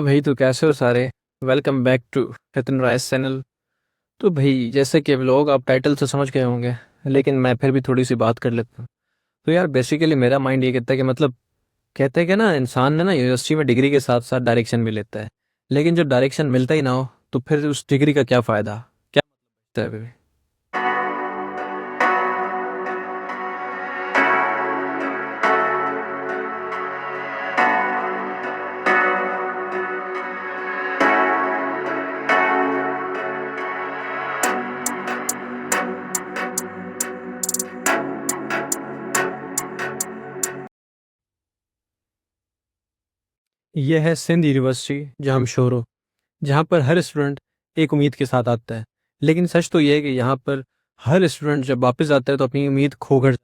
हाँ भाई, तो कैसे हो सारे। Welcome back to Nitin rice channel. तो भाई, जैसे कि लोग आप टाइटल से समझ गए होंगे, लेकिन मैं फिर भी थोड़ी सी बात कर लेता हूँ। तो यार, बेसिकली मेरा माइंड ये कहता है कि मतलब कहते हैं कि ना, इंसान ने ना यूनिवर्सिटी में डिग्री के साथ साथ डायरेक्शन भी लेता है। लेकिन जब डायरेक्शन मिलता ही ना हो, तो फिर उस डिग्री का क्या फ़ायदा, क्या मतलब है भाई। यह है सिंध यूनिवर्सिटी, जहाँ हम शोर हो, जहाँ पर हर स्टूडेंट एक उम्मीद के साथ आता है। लेकिन सच तो यह है कि यहाँ पर हर स्टूडेंट जब वापस आता है तो अपनी उम्मीद खो कर।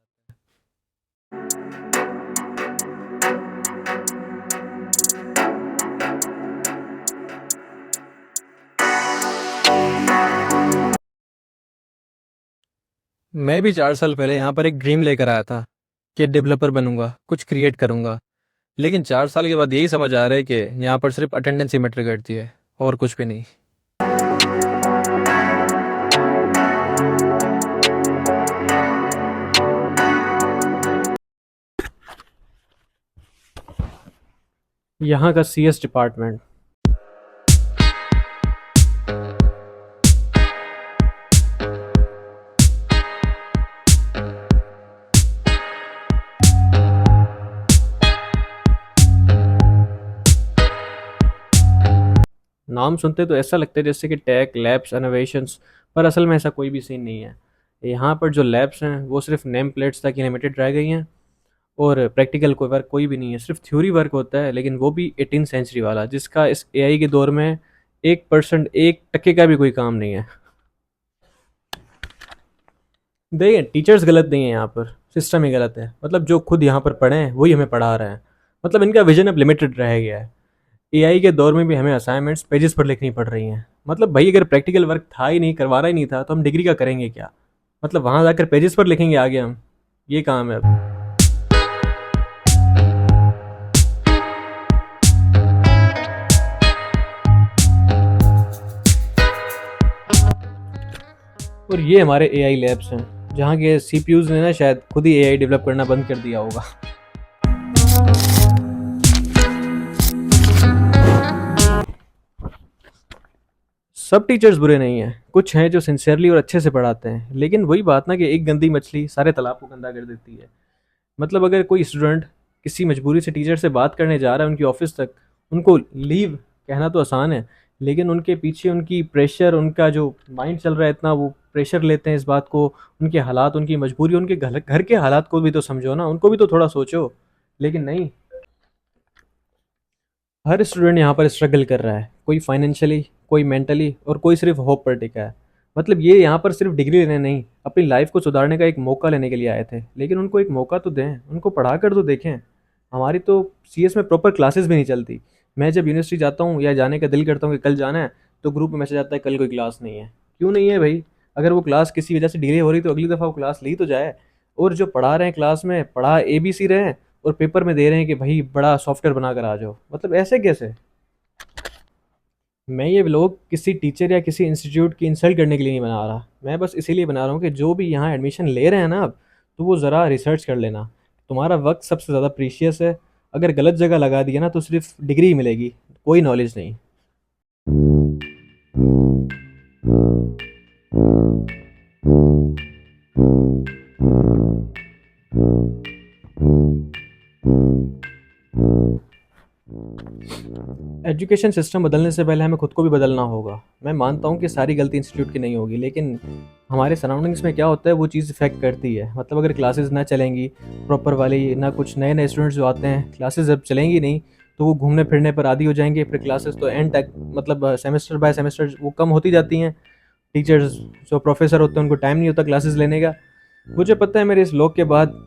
मैं भी 4 साल पहले यहाँ पर एक ड्रीम लेकर आया था कि डेवलपर बनूंगा, कुछ क्रिएट करूंगा। लेकिन 4 साल के बाद यही समझ आ रहा है कि यहाँ पर सिर्फ अटेंडेंस ही मैटर करती है, और कुछ भी नहीं। यहाँ का सीएस डिपार्टमेंट। नाम सुनते तो ऐसा लगता है जैसे कि टेक लैब्स इनोवेशंस, पर असल में ऐसा कोई भी सीन नहीं है। यहाँ पर जो लैब्स हैं वो सिर्फ नेम प्लेट्स तक ही लिमिटेड रह गई हैं, और प्रैक्टिकल कोई वर्क कोई भी नहीं है। सिर्फ थ्योरी वर्क होता है, लेकिन वो भी 18 सेंचुरी वाला, जिसका इस एआई के दौर में 1%, 1% का भी कोई काम नहीं है। देखिए, टीचर्स गलत नहीं है, यहाँ पर सिस्टम ही गलत है। मतलब जो खुद यहाँ पर पढ़े हैं वही हमें पढ़ा रहे हैं। मतलब इनका विजन अब लिमिटेड रह गया है। एआई के दौर में भी हमें असाइनमेंट्स पेजेस पर लिखनी पड़ रही हैं। मतलब भाई, अगर प्रैक्टिकल वर्क था ही नहीं, करवाना ही नहीं था, तो हम डिग्री का करेंगे क्या? मतलब वहाँ जाकर पेजेस पर लिखेंगे आगे हम। ये काम है अब। और ये हमारे एआई लैब्स हैं, जहाँ के सीपीयूज ने ना शायद खुद ही एआई डेवलप करना बंद कर दिया होगा। सब टीचर्स बुरे नहीं हैं, कुछ हैं जो सिंसियरली और अच्छे से पढ़ाते हैं। लेकिन वही बात ना, कि एक गंदी मछली सारे तालाब को गंदा कर देती है। मतलब अगर कोई स्टूडेंट किसी मजबूरी से टीचर से बात करने जा रहा है उनकी ऑफिस तक, उनको लीव कहना तो आसान है, लेकिन उनके पीछे उनकी प्रेशर, उनका जो माइंड चल रहा है, इतना वो प्रेशर लेते हैं इस बात को। उनके हालात, उनकी मजबूरी, उनके घर घर के हालात को भी तो समझो ना, उनको भी तो थोड़ा सोचो। लेकिन नहीं, हर स्टूडेंट यहाँ पर स्ट्रगल कर रहा है, कोई फाइनेंशियली, कोई मेंटली, और कोई सिर्फ होप पर टिका है। मतलब ये यहाँ पर सिर्फ डिग्री लेने नहीं, अपनी लाइफ को सुधारने का एक मौका लेने के लिए आए थे। लेकिन उनको एक मौका तो दें, उनको पढ़ा कर तो देखें। हमारी तो सीएस में प्रॉपर क्लासेस भी नहीं चलती। मैं जब यूनिवर्सिटी जाता हूँ या जाने का दिल करता हूँ कि कल जाना है, तो ग्रुप में मैसेज आता है कल कोई क्लास नहीं है। क्यों नहीं है भाई? अगर वो क्लास किसी वजह से डिले हो रही तो अगली दफ़ा वो क्लास ली तो जाए। और जो पढ़ा रहे हैं क्लास में, पढ़ा ABC रहे हैं, और पेपर में दे रहे हैं कि भाई बड़ा सॉफ्टवेयर बना कर आ जाओ। मतलब ऐसे कैसे? मैं ये व्लॉग किसी टीचर या किसी इंस्टीट्यूट की इंसल्ट करने के लिए नहीं बना रहा। मैं बस इसीलिए बना रहा हूँ कि जो भी यहाँ एडमिशन ले रहे हैं ना अब, तो वो ज़रा रिसर्च कर लेना। तुम्हारा वक्त सबसे ज़्यादा प्रीशियस है। अगर गलत जगह लगा दिया ना, तो सिर्फ डिग्री ही मिलेगी, कोई नॉलेज नहीं। एजुकेशन सिस्टम बदलने से पहले हमें खुद को भी बदलना होगा। मैं मानता हूँ कि सारी गलती इंस्टीट्यूट की नहीं होगी, लेकिन हमारे सराउंडिंग्स में क्या होता है वो चीज़ इफेक्ट करती है। मतलब अगर क्लासेस ना चलेंगी प्रॉपर वाली, ना कुछ नए नए स्टूडेंट्स जो आते हैं, क्लासेस जब चलेंगी नहीं, तो वो घूमने फिरने पर आदी हो जाएंगे। फिर क्लासेस तो एंड तक, मतलब सेमेस्टर बाय सेमेस्टर वो कम होती जाती हैं। टीचर्स, जो प्रोफेसर होते हैं, उनको टाइम नहीं होता क्लासेस लेने का। मुझे पता है मेरे इस व्लॉग के बाद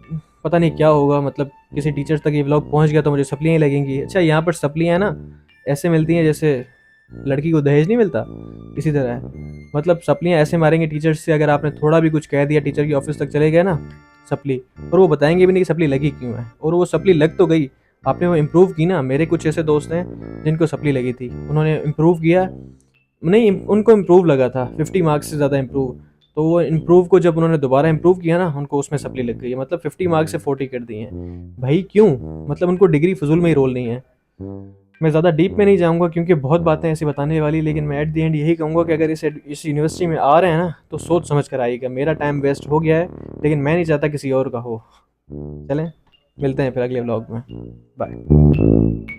पता नहीं क्या होगा। मतलब किसी टीचर तक ये व्लॉग पहुंच गया तो मुझे सप्लियाँ ही लगेंगी। अच्छा, यहाँ पर सप्लियाँ ना ऐसे मिलती हैं जैसे लड़की को दहेज नहीं मिलता, इसी तरह है। मतलब सप्लियाँ ऐसे मारेंगे टीचर्स से, अगर आपने थोड़ा भी कुछ कह दिया, टीचर की ऑफिस तक चले गए ना सप्ली, और वो बताएंगे भी नहीं कि सप्ली लगी क्यों है। और वो सप्ली लग तो गई, आपने वो इम्प्रूव की ना। मेरे कुछ ऐसे दोस्त हैं जिनको सप्ली लगी थी, उन्होंने इम्प्रूव किया, नहीं उनको इम्प्रूव लगा था 50 मार्क्स से ज़्यादा इम्प्रूव। तो वो इम्प्रूव को जब उन्होंने दोबारा इम्प्रूव किया ना, उनको उसमें सप्ली लग गई है, मतलब 50 मार्क्स से 40 कर दिए हैं भाई। क्यों? मतलब उनको डिग्री फजूल में ही रोल नहीं है। मैं ज़्यादा डीप में नहीं जाऊंगा क्योंकि बहुत बातें ऐसी बताने वाली, लेकिन मैं एट द एंड यही कहूँगा कि अगर इस यूनिवर्सिटी में आ रहे हैं ना तो सोच समझ कर आइएगा। मेरा टाइम वेस्ट हो गया है, लेकिन मैं नहीं चाहता किसी और का हो। चलें, मिलते हैं फिर अगले व्लॉग में। बाय।